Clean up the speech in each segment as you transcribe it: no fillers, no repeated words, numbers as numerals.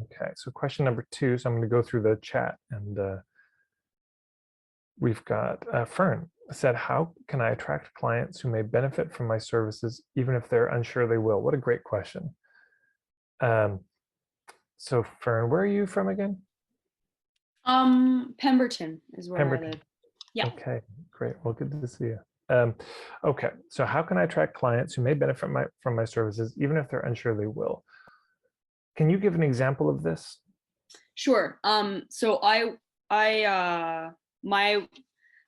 Okay, so question number 2. So I'm going to go through the chat, and we've got Fern said, how can I attract clients who may benefit from my services, even if they're unsure they will? What a great question. So Fern, where are you from again? Pemberton is where Pemberton. I live. Yeah. Okay, great. Well, good to see you. Okay, so how can I attract clients who may benefit from my services, even if they're unsure they will? Can you give an example of this? Sure. So my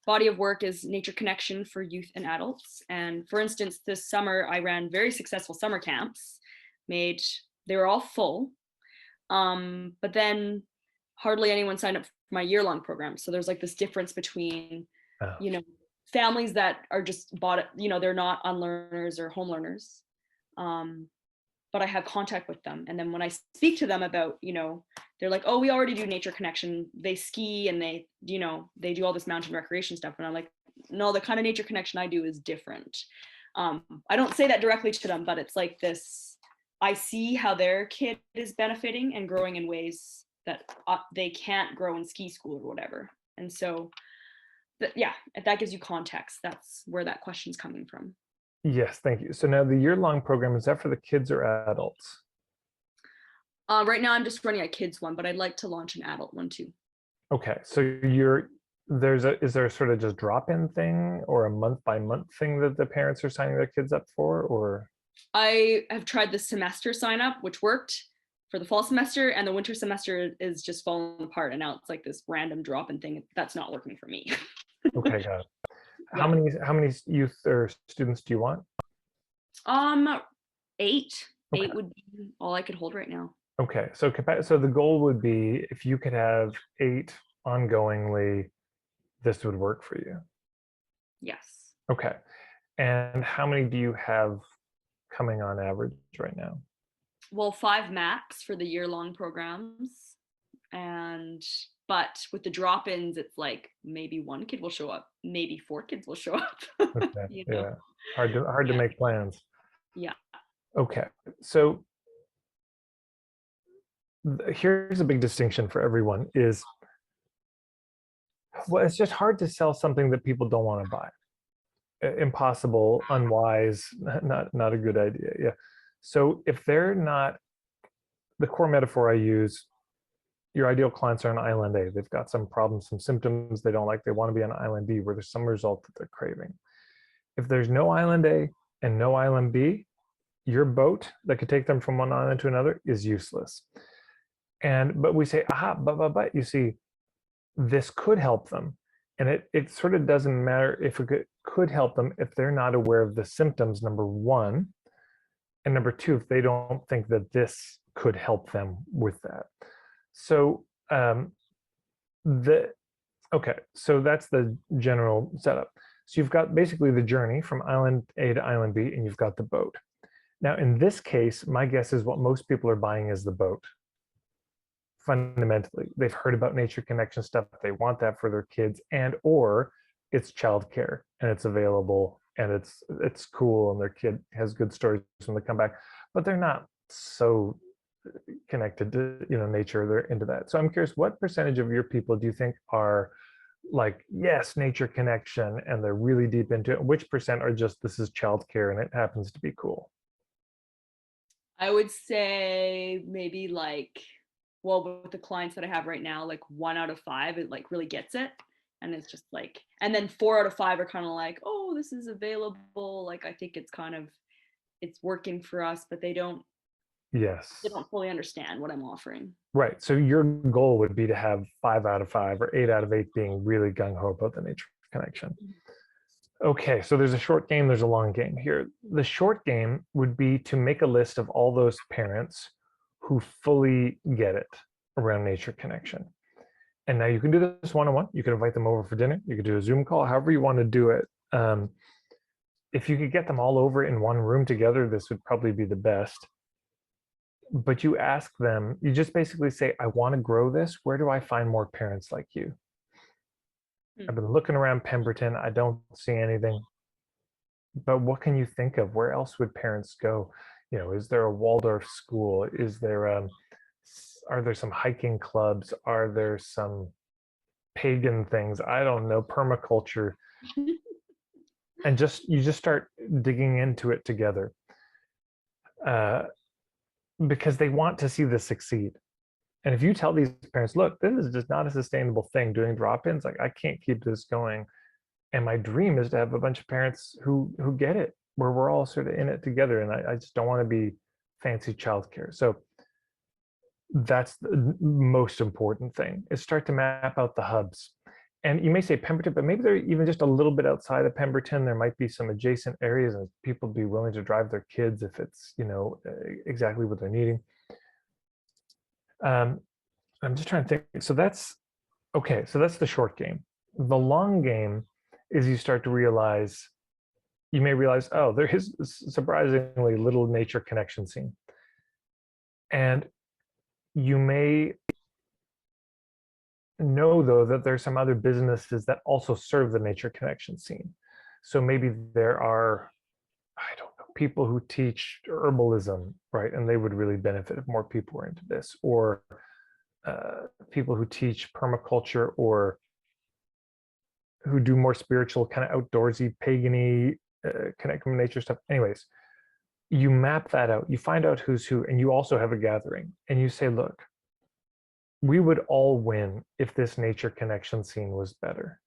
body of work is nature connection for youth and adults. And for instance, this summer I ran very successful summer camps. They were all full. But then hardly anyone signed up for my year-long program. So there's like this difference between, Oh. Families that are just bought it, they're not unlearners or home learners. But I have contact with them. And then when I speak to them about, they're like, oh, we already do nature connection. They ski and they do all this mountain recreation stuff. And I'm like, no, the kind of nature connection I do is different. I don't say that directly to them, but it's like this, I see how their kid is benefiting and growing in ways that they can't grow in ski school or whatever. And so, if that gives you context, that's where that question's coming from. Yes, thank you. So now the year-long program, is that for the kids or adults? Right now I'm just running a kids one, but I'd like to launch an adult one too. Okay, so is there a sort of just drop-in thing or a month-by-month thing that the parents are signing their kids up for, or? I have tried the semester sign up, which worked for the fall semester, and the winter semester is just falling apart. And now it's like this random drop-in thing. That's not working for me. Okay, got it. Yeah. How many youth or students do you want? 8. Okay. 8 would be all I could hold right now. Okay, so the goal would be if you could have 8 ongoingly, this would work for you. Yes. Okay, and how many do you have coming on average right now? Well, 5 max for the year-long programs, but with the drop-ins, it's like maybe 1 kid will show up, maybe 4 kids will show up. Okay, yeah, hard to make plans. Yeah. Okay, so here's a big distinction for everyone is, well, it's just hard to sell something that people don't want to buy. Impossible, unwise, not a good idea. Yeah. So if they're not, the core metaphor I use, your ideal clients are on island A. They've got some problems, some symptoms they don't like. They want to be on island B where there's some result that they're craving. If there's no island A and no island B, your boat that could take them from one island to another is useless. But we say, aha, but you see, this could help them. And it sort of doesn't matter if it could help them if they're not aware of the symptoms, number one. And number two, if they don't think that this could help them with that. So okay, so that's the general setup. So you've got basically the journey from island A to island B, and you've got the boat. Now, in this case, my guess is what most people are buying is the boat. Fundamentally, they've heard about nature connection stuff. They want that for their kids, or it's childcare and it's available and it's cool and their kid has good stories when they come back, but they're not so connected to nature. They're into that. So I'm curious, what percentage of your people do you think are like, yes, nature connection, and they're really deep into it? Which percent are just, this is childcare and it happens to be cool? I would say maybe with the clients that I have right now, like 1 out of 5, it like really gets it. And it's just like, and then 4 out of 5 are kind of like, oh, this is available. Like, I think it's working for us, but they don't fully understand what I'm offering. Right. So your goal would be to have 5 out of 5 or 8 out of 8 being really gung-ho about the nature connection. Okay, so there's a short game, there's a long game here. The short game would be to make a list of all those parents who fully get it around nature connection. And now you can do this one-on-one. You can invite them over for dinner. You could do a Zoom call, however you want to do it. If you could get them all over in one room together, this would probably be the best. But you ask them, you just basically say, I want to grow this. Where do I find more parents like you? I've been looking around Pemberton. I don't see anything. But what can you think of? Where else would parents go? Is there a Waldorf school? Is there Are there some hiking clubs? Are there some pagan things? I don't know, permaculture. And you just start digging into it together, because they want to see this succeed. And if you tell these parents, look, this is just not a sustainable thing, doing drop-ins, like I can't keep this going. And my dream is to have a bunch of parents who get it, where we're all sort of in it together. And I just don't want to be fancy childcare. So that's the most important thing, is start to map out the hubs. And you may say Pemberton, but maybe they're even just a little bit outside of Pemberton. There might be some adjacent areas, and people be willing to drive their kids if it's, exactly what they're needing. I'm just trying to think. So that's okay. So that's the short game. The long game is you may realize, oh, there is surprisingly little nature connection scene. And you may know, though, that there's some other businesses that also serve the nature connection scene. So maybe there are, I don't know, people who teach herbalism, right? And they would really benefit if more people were into this, or people who teach permaculture, or who do more spiritual, kind of outdoorsy, pagany, connecting with nature stuff. Anyways, you map that out, you find out who's who, and you also have a gathering, and you say, look, we would all win if this nature connection scene was better.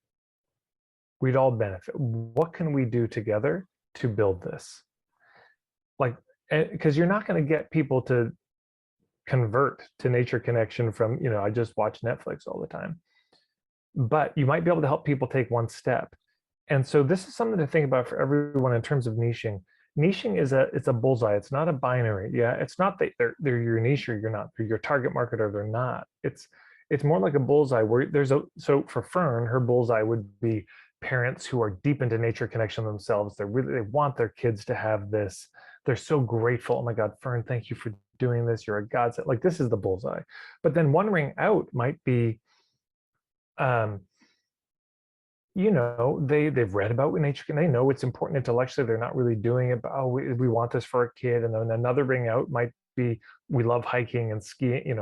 We'd all benefit. What can we do together to build this? Like, because you're not going to get people to convert to nature connection from, I just watch Netflix all the time. But you might be able to help people take one step. And so this is something to think about for everyone in terms of niching. Niching it's a bullseye. It's not a binary. Yeah, it's not that they're your niche or you're not. They're your target market or they're not. It's more like a bullseye where so for Fern, her bullseye would be parents who are deep into nature connection themselves. They want their kids to have this. They're so grateful. Oh my God, Fern, thank you for doing this. You're a godsend. Like, this is the bullseye. But then one ring out might be, they've read about nature and they know it's important intellectually. They're not really doing it, but we want this for a kid. And then another ring out might be, we love hiking and skiing.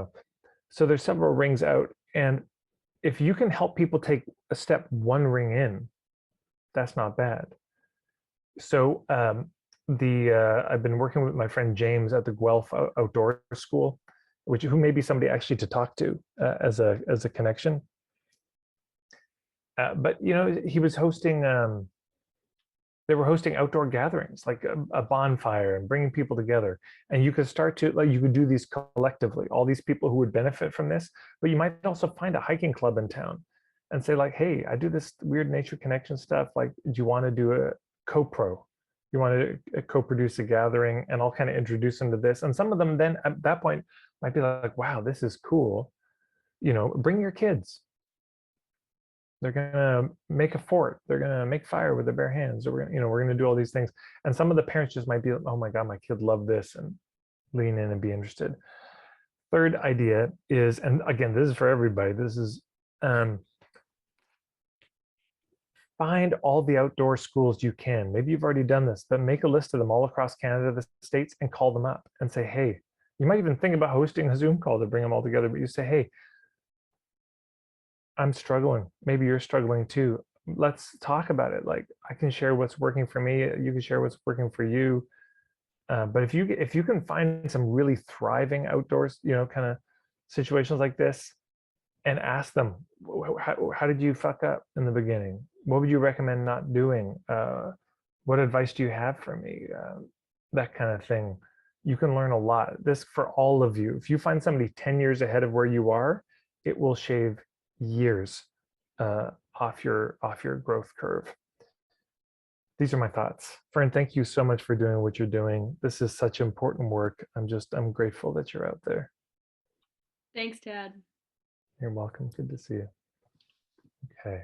So there's several rings out. And if you can help people take a step one ring in, that's not bad. So I've been working with my friend James at the Guelph Outdoor School, who may be somebody actually to talk to as a connection. But he was hosting. They were hosting outdoor gatherings, like a bonfire, and bringing people together. And you could start to you could do these collectively. All these people who would benefit from this. But you might also find a hiking club in town, and say like, "Hey, I do this weird nature connection stuff. Like, do you want to do a co-pro? You want to co-produce a gathering?" And I'll kind of introduce them to this. And some of them then at that point might be like, "Wow, this is cool. Bring your kids. They're gonna make a fort. They're gonna make fire with their bare hands. Or we're gonna do all these things." And some of the parents just might be, "Oh my God, my kid loved this," and lean in and be interested. Third idea is, and again, this is for everybody. This is find all the outdoor schools you can. Maybe you've already done this, but make a list of them all across Canada, the States, and call them up and say, "Hey," you might even think about hosting a Zoom call to bring them all together. But you say, "Hey, I'm struggling. Maybe you're struggling too. Let's talk about it. Like, I can share what's working for me. You can share what's working for you." But if you can find some really thriving outdoors, kind of situations like this, and ask them, how did you fuck up in the beginning? What would you recommend not doing? What advice do you have for me? That kind of thing. You can learn a lot. This for all of you. If you find somebody 10 years ahead of where you are, it will shave years off your growth curve. These are my thoughts. Fern, thank you so much for doing what you're doing. This is such important work. I'm grateful that you're out there. Thanks, Tad. You're welcome. Good to see you. Okay.